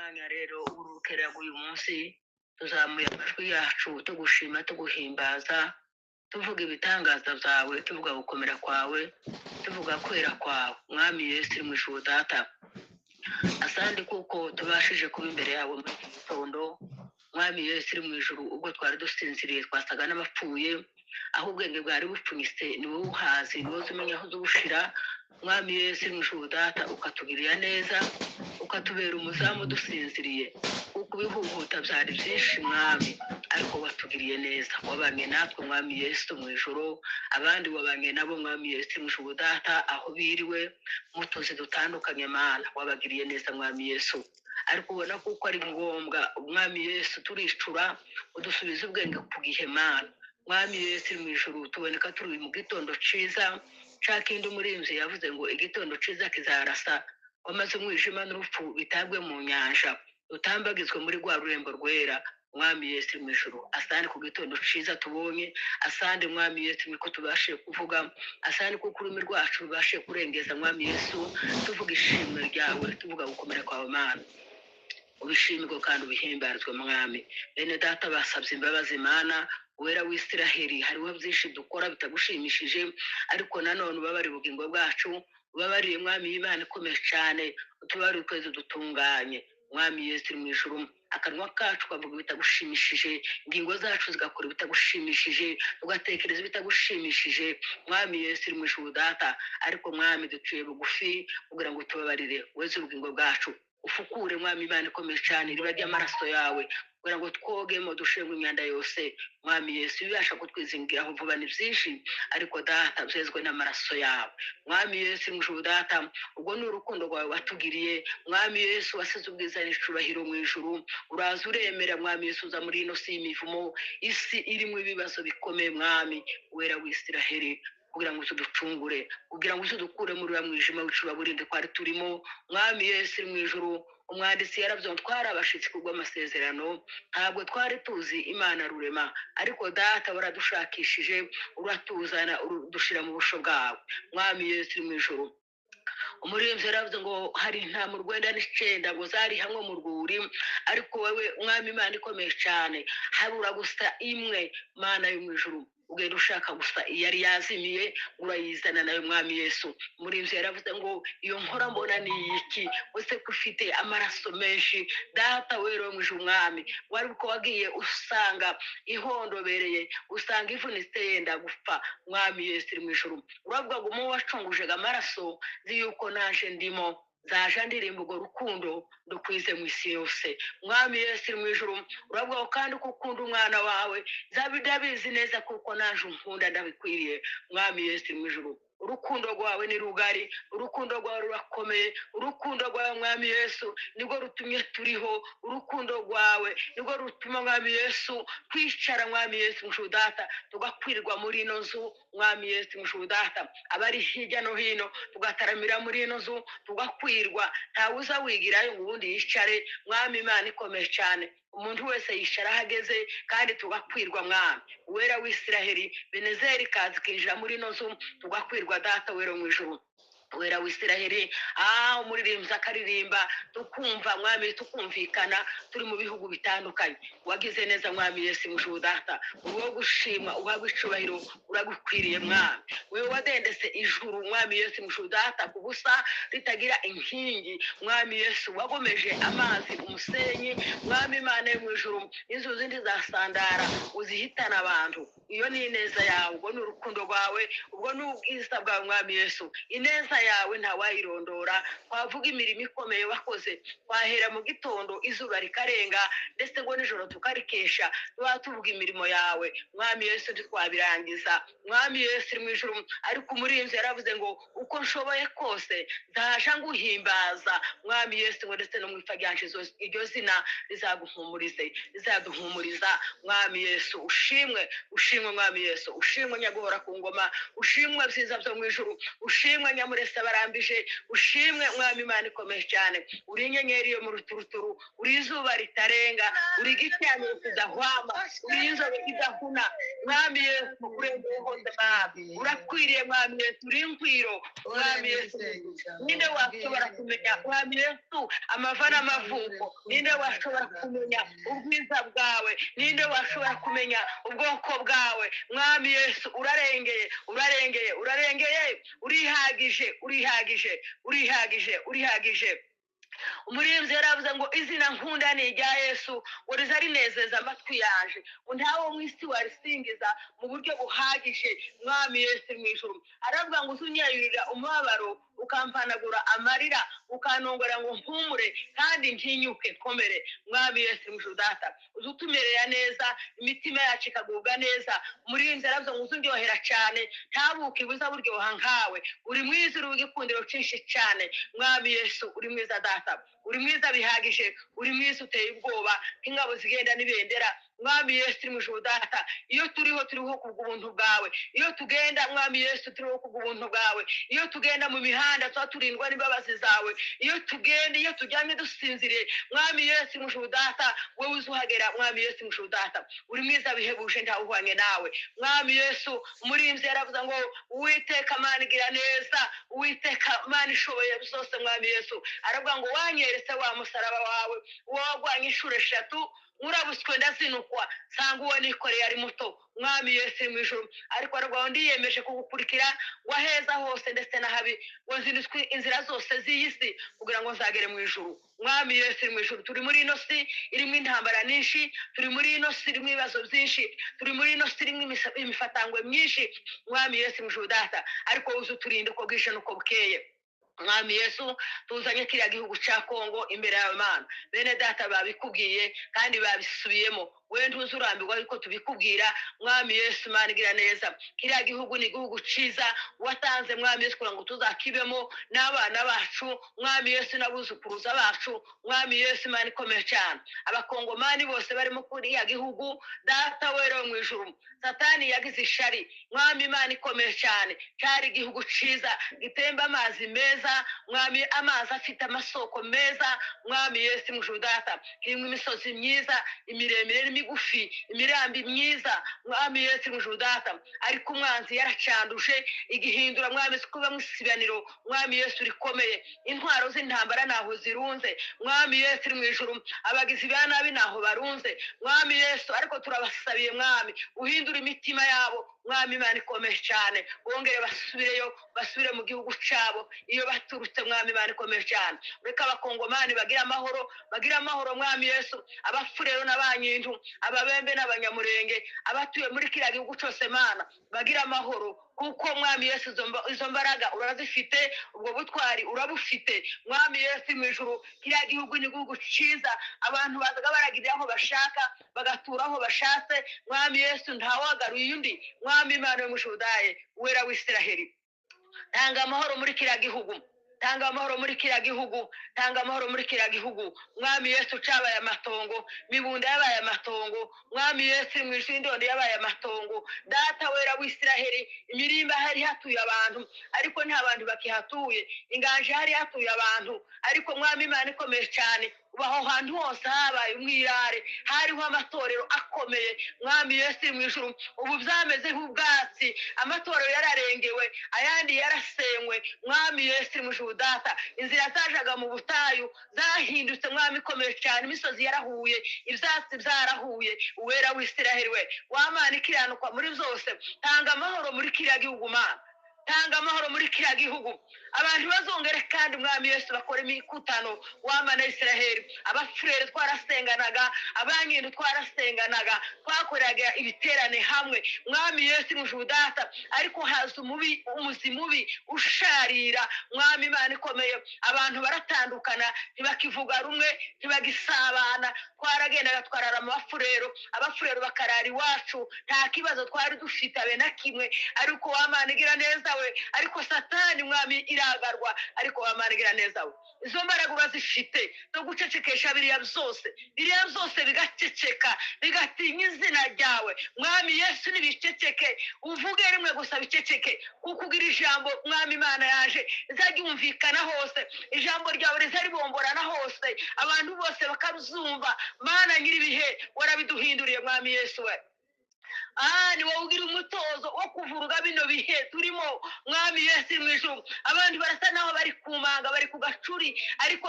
mwanya rero urukera uyu munsi tuzamuye amajwi yacu tugushima tuguhimbaza tuvuga ibitangaza byawe tuvuga gukomera kwawe tuvuga kwera kwawe mwami Yesu mu ijuru data asandi kuko tubashije kuba imbere yawe muri iki gitondo mwami Yesu mu ijuru ubwo twari dusinziriye twasaga n'abapfuye aho ubwenge bwari bupfunyitse ni wowe uhazi ni wowe umenya aho uzubushira mwami Yesu mu ijuru data ukatugirira neza ukatubera umuzamu dusinziriye kuko ibihuhuta byari byinshi mwami ariko watugiriye neza wabanye natwe mwami Yesu mu ijuru abandi wabanye nabo mwami Yesu mu ijuru data aho biriwe mu tuzi dutandukanye mana wabagiriye neza mwami Yesu ariko ubona kuko ari ngombwa umwami Yesu turicura udusubiza ubwenge ku gihe mana mwami Yesu mu ijuru tuboneka turi mu gitondo ciza cakindi umurinzi yavuze ngo igitondo ciza kizarasa wamaze umwijima n'urupfu bitabwe mu nyanja utambagizwe muri rwa rurembo rwera mwami Yesu mu ijuru asante ku gitondo ciza tubonye asante mwami Yesu niko tubashe kuvuga asante ko kurumi rwacu rubashe kurengeza mwami Yesu tuvuga ishimwe ryawe tuvuga gukomera kwawe mana ubishimirwe kandi ubihimbarizwe mwami bene data basabye imbabazi mana wera w'Isiraheli hariho byinshi dukora bitagushimishije ariko nanone ubabari ubugingo bwacu ubabariye mwami y'Imana ikomeye cyane utubari ukwezi dutunganye mwami Yesu mu ijuru akanwa kacu kavuga bitagushimishije ingingo zacu zigakora bitagushimishije ugatekereza bitagushimishije mwami Yesu mu ijuru data ariko mwami duciye bugufi kugira ngo tubabarire weze ubugingo bwacu ufukure mwami Imana ikomeye cyane riba ry'amaraso yawe kugira ngo twogemo dushengwe imyanda yose mwami Yesu bibasha kutwizingira aho vuba ni byinshi ariko data byezwe n'amaraso yawe mwami Yesu mu ijuru data ubwo ni urukundo rwawe watugiriye mwami Yesu wasize ubwiza n'icubahiro mu ijuru uraza uremera mwami Yesu uza muri ino si y'imivumo isi irimo ibibazo bikomeye mwami wera w'Isiraheli kugira ngo tuducungure kugira ngo tudukure muri wa mwijima w'icuba burinde kwari turimo mwami Yesu mu ijuru umwanditsi yaravyo twarabashitsi kubwo amasezerano ntabwo twari tuzi Imana rurema ariko data waradushakishije uratuzana dushira mu busho bwawe mwami Yesu mu ijuru umurinzi yaravuze ngo hari nta mu Rwanda n'icenda ngo zari hamwe mu rwuri ariko wewe mwami Imana ikomeye cyane habura gusa imwe mana yo mu ijuru ugenda ushaka gusa yari yazimiye urayizana nayo mwami Yesu umurinzi yaravuze ngo iyo nkora mbona ni iki wese kufite amaraso menshi data wero mu ijuru mwami wari uko wagiye usanga ihondobereye usanga ivunitse yenda gupfa mwami Yesu mu ijuru uravuga ngo mu wacunguje amaraso ziyuko naje ndimo zaje ndirimba urwo rukundo dukwize mu isi yose mwami Yesu mu ijuru uravuga kandi ko ukunda umwana wawe zabidabizi neza kuko naje unkunda ndabikwiriye mwami Yesu mu ijuru urukundo rwawe ni rugari urukundo rwawe rurakomeye urukundo rwawe mwami Yesu nibwo rutumye turiho urukundo rwawe nibwo rutuma mwami Yesu kwicara mwami Yesu mu data tugakwirwa muri ino nzu mwami Yesu mu data abari hirya no hino tugataramira muri ino nzu tugakwirwa ntawuza wigirayo ngo ubundi yicare mwami Imana ikomeye cyane umuntu wese yishara hageze kandi tugakwirwa mwami wera w'Isiraheli Benezeri kazi kinjira muri ino nzu tugakwirwa data wera mu ijuru wera w'Isiraheli umuririmbyi akaririmba tukumva mwami tukumvikana turi mu bihugu bitandukanye wagize neza mwami Yesu mu data uwo gushima uhabwa icubahiro uragukwiriye mwami wewe wadendese ijuru mwami Yesu mu data kubusa ritagira inkingi mwami Yesu wagomeje amazi umusenyi mwami Imana yo mu ijuru inzuzi ntizasandara uzihitana abantu iyo ni ineza yawe ubwo ni urukundo rwawe ubwo ni ubwiza bwawe mwami Yesu ineza yawe ntawayirondora twavuga imirimo ikomeye wakoze twahera mu gitondo izuba rikarenga ndetse ngo nijoro tukarikesha tuba tuvuga imirimo yawe mwami Yesu ntitwabirangiza mwami Yesu mu ijuru ariko umurinzi yaravuze ngo uko nshoboye kose ndaje nguhimbaza mwami Yesu ngo ndetse no mu ipfa ryanje iryo zina rizaguhumuriza mwami Yesu ushimwe ushimwe mwami Yesu, ushimwe nyaguhora ku ngoma, ushimwe byiza byo mu ijuru, ushimwe nyamurese barambije, ushimwe mwami Imana ikomeye cyane, uri inyenyeri yo mu ruturuturu, uri izuba ritarenga, uri igicaniro kidahwama, uri inzobe idahuna mwami Yesu, urengeye hose mwami, urakwiriye mwami Yesu, uri inkwiro mwami Yesu. Ninde washobora kumenya mwami Yesu amava n'amavuko? Ninde washobora kumenya ubwiza bwawe? Ninde washobora kumenya ubwoko bwawe? Mwami Yesu urarengeye, urarengeye, urarengeye, urihagije, urihagije, urihagije, urihagije. Umurinzi yaravuze ngo izina nkunda ni irya Yesu, ngo riza rinezeza amatwi yaje, ngo ntawe mu isi warisingiza mu buryo buhagije mwami Yesu mu ijuru. Aravuga ngo uzunyayurira umubabaro, ukampanagura amarira, ukanongora ngo mpumure kandi ntinyuke nkomere mwami Yesu mu ijuru. Data uzutumerera neza, imitima yacu ikagubwa neza. Umurinzi yaravuze ngo uzundyohera cyane, ntabuke buza buryoha nkawe, uri mwiza, uri w'igikundiro cyinshi cyane mwami Yesu, uri mwiza data, uri mwiza bihagije, uri mwiza uteye ubwoba nk'ingabo zigenda n'ibendera mwami Yesu mu ijuru. Data iyo turiho kubw'ubuntu bwawe, iyo tugenda mwami Yesu turiho kubw'ubuntu bwawe, iyo tugenda mu mihanda tuba turindwa n'imbabazi zawe, iyo tugenda, iyo tujyanye dusinziriye mwami Yesu mu ijuru. Data wowe uzuhagera mwami Yesu mu ijuru. Data uri mwiza bihebuje, ntawe uhwanye nawe mwami Yesu. Umurinzi yaravuze ngo Uwiteka Mana igira neza, Uwiteka Mana ishoboye byose mwami Yesu. Aravuga ngo wanyeretse wa musaraba wawe uwo wagwanye inshuro 3, urabuswe ndazinukwa sanga uwo nikoreye ari muto mwami Yesu mu ijuru. Ariko aragwa ndiyemeje kugukurikira waheza hose ndetse na habi, wanzinitswe inzira zose z'iyisi kugira ngo nzagere mu ijuru mwami Yesu mu ijuru. Turi muri ino si irimo intambara nyinshi, turi muri ino si irimo ibibazo byinshi, turi muri ino si irimo imifatangwe myinshi mwami Yesu mu ijuru. Data ariko uzuturinde uko bwije nuko bukeye mwami Yesu. Tuzanye kiriya gihugu cya Kongo imbere yawe Mana, bene data babikubwiye kandi babisubiyemo, we ntuzurambirwa yuko tubikubwira mwami Yesu. Mana igira neza, kiriya gihugu ni igihugu ciza watanze mwami Yesu kugira ngo tuzakibemo n'abana bacu mwami Yesu, n'abuzukuruza bacu mwami Yesu. Mana ikomeye cyane, abakongomani bose barimo kiriya gihugu data wero mu ijuru. Satani yagize ishari mwami, Imana ikomeye cyane, cyari igihugu ciza gitemba amazi meza mwami, amazi afite amasoko meza mwami Yesu mu ijuru. Data kirimo imisozi myiza, imiremire n'imigufi, imirambi myiza mwami Yesu mu ijuru. Data ariko umwanzi yaracanduje igihindura mwami kuba mwisibaniro mwami Yesu rikomeye. Intwaro z'intambara naho zirunze mwami Yesu mu ijuru, abagizi ba nabi naho barunze mwami Yesu. Ariko turabasabiye mwami, uhindura imitima yabo mwami, Imana ikomeye cyane, bongere basubireyo, basubire mu gihugu cyabo iyo baturutse mwami, Imana ikomeye cyane. Reka abakongomani bagira amahoro, bagira amahoro mwami Yesu. Abafurero n'abanyintu, ababembe n'abanyamurenge, abatuye muri kiriya gihugu cyose Mana bagira amahoro, kuko mwami Yesu izo mbaraga urazifite, ubwo butwari urabufite mwami Yesu mu ijuru. Kiriya gihugu ni igihugu cyiza, abantu bazaga baragirira aho bashaka, bagatura aho bashatse mwami Yesu, ntawagaruye undi mwami. Imana yo mu ijuru daye wera w'Isiraheli, tanga amahoro muri kiriya gihugu, tanga amahoro muri kiriya gihugu, tanga amahoro muri kiriya gihugu mwami Yesu. Cabaye amatongo, mibunda yabaye amatongo mwami Yesu mu ijuru, indondo yabaye amatongo data wera w'Isiraheli. Imirimba hari hatuye abantu ariko nta bantu bakihatuye, inganje hari hatuye abantu ariko mwami, Imana ikomeye cyane, aho hantu hose habaye umwirare, hariho amatorero akomeye mwami Yesu mu ijuru. Ubu byameze nk'ubwatsi, amatorero yararengewe, ayandi yarasenywe mwami Yesu mu ijuru. Data inzira zajaga mu butayu zahindutse mwami ikomeye cyane, imisozi yarahuye, ibyatsi byarahuye. Uwera w'Isiraheli we, wamana ikiranuka muri byose, tanga amahoro muri kiriya gihugu Mana, tanga amahoro muri kiriya gihugu. Abantu bazongere kandi mwami Yesu bakora imikutano wamana Isiraheli. Abafurere twarasenganaga, abanyindu twarasenganaga, twakoreraga ibiterane hamwe mwami Yesu mu ijuru. Data ariko haza umuzi mubi usharira mwami, Imana ikomeye. Abantu baratandukana, ntibakivuga rumwe, ntibagisabana. Twaragendaga twarara mu abafurero bakarara iwacu, nta kibazo twari dufite abe na kimwe. Ariko wamana igira neza we, ariko Satani mwami iragarwa ariko wamaragira neza we izo mbaraga urazifite no gucecekesha biriya byose bigaceceka bigatinya izina ryawe mwami Yesu nibiceceke uvuge rimwe gusa biceceke kuko ugira ijambo mwami Imana yaje izaryumvikana hose ijambo ryawe rizaribomborana hose abantu bose bakaruzumva Mana nyiribihe warabiduhinduriye mwami Yesu we ni wowe ugira umutozo wo kuvuruga bino bihe turimo mwami Yesu mu ijuru abandi barasa naho bari kumanga bari ku gacuri ariko